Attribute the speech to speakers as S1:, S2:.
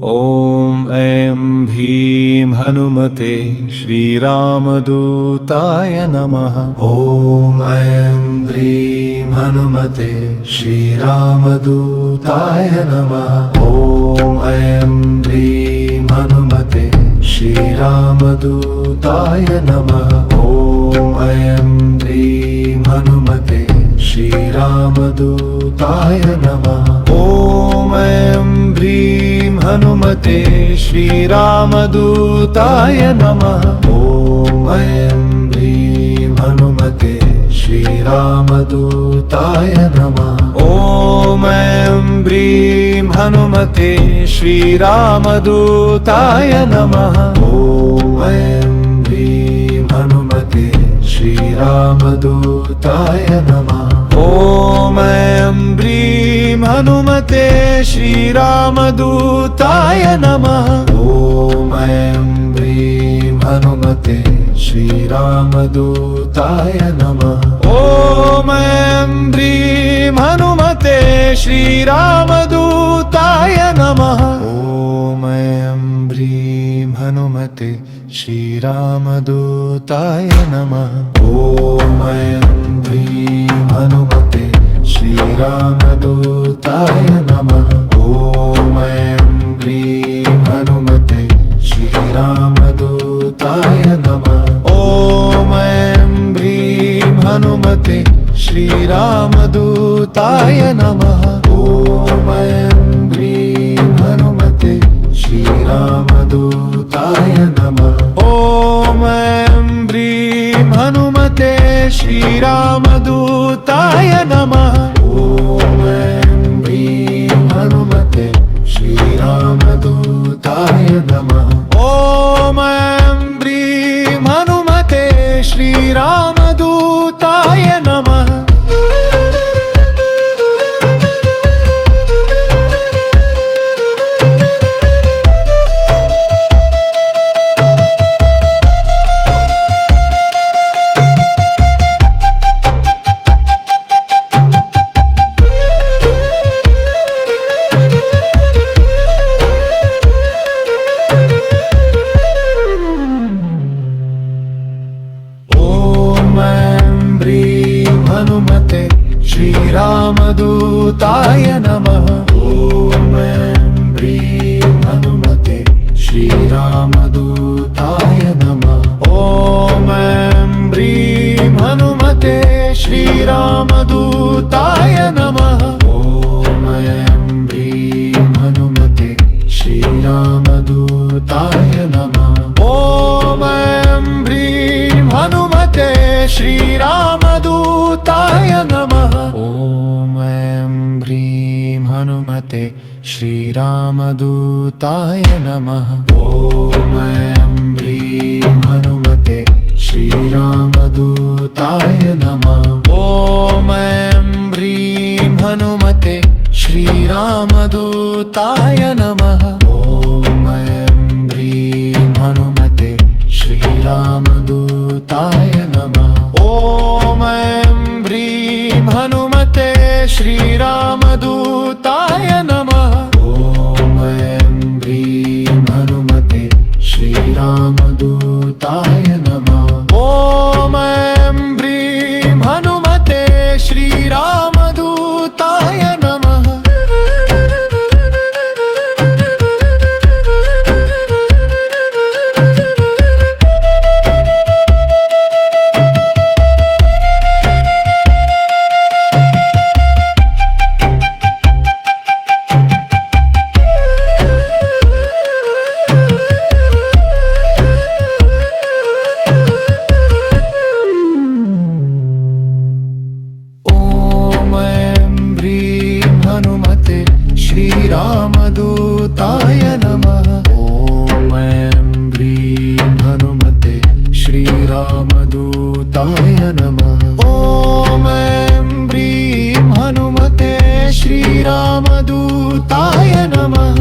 S1: ॐ ऐं भीं हनुमते श्रीरामदूताय नमः।
S2: ॐ ऐं ह्रीं हनुमते श्रीरामदूताय नमः। ॐ ऐं ह्रीं हनुमते श्रीरामदूताय नमः। ॐ ऐं ह्रीं हनुमते श्रीरामदूताय नमः।
S1: ॐ ऐं भ्रीं हनुमते श्रीरामदूताय नमः।
S2: ॐ ऐं ह्रीं हनुमते श्रीरामदूताय नमः।
S1: ॐ ऐं भ्रीं हनुमते श्रीरामदूताय नमः।
S2: ॐ ऐं ह्रीं हनुमते श्रीरामदूताय नमः।
S1: ॐ ऐं भ्रीं हनुमते श्रीरामदूताय नमः।
S2: ॐ ऐं ह्रीं हनुमते श्रीरामदूताय नमः।
S1: ॐ ऐं भ्रीं हनुमते श्रीरामदूताय नमः।
S2: ॐ ऐं ह्रीं हनुमते श्रीरामदूताय नमः। ॐ ऐं ह्रीं हनुमते श्रीरामदूताय नमः। ॐ ऐं ह्रीं हनुमते श्रीरामदूताय नमः।
S1: ॐ ऐं भ्रीं हनुमते श्रीरामदूताय नमः।
S2: ॐ ऐं ह्रीं हनुमते श्रीरामदूताय नमः।
S1: ॐ ऐं भ्रीं हनुमते श्रीरामदूताय नमः।
S2: ॐ ऐं ह्रीं हनुमते श्रीरामदूताय नमः।
S1: ॐ ऐं भ्रीं हनुमते श्रीरामदूताय नमः।
S2: हनुमते श्रीरामदूताय नमः। ॐ ऐं ह्रीं हनुमते श्रीरामदूताय नमः।
S1: ॐ ऐं भ्रीं हनुमते श्रीरामदूताय नमः।
S2: ॐ ऐं ह्रीं हनुमते श्रीरामदूताय नमः।
S1: ॐ ऐं भ्रीं हनुमते श्रीरामदूताय नमः।
S2: ॐ ऐं ह्रीं हनुमते श्रीरामदूताय नमः। ॐ ऐं ह्रीं हनुमते श्रीरामदूताय नमः।
S1: ॐ ऐं भ्रीं हनुमते श्रीरामदूताय नमः।
S2: ॐ ऐं ह्रीं हनुमते श्रीरामदूताय नमः।
S1: ॐ ऐं भ्रीं हनुमते श्रीरामदूताय नमः।
S2: ॐ ऐं ह्रीं हनुमते श्रीरामदूताय नमः।
S1: ॐ ऐं भ्रीं हनुमते श्रीरामदूताय नमः।
S2: श्रीरामदूताय नमः। ॐ ऐं ह्रीं हनुमते श्रीरामदूताय नमः।
S1: ॐ ऐं भ्रीं हनुमते श्रीरामदूताय नमः।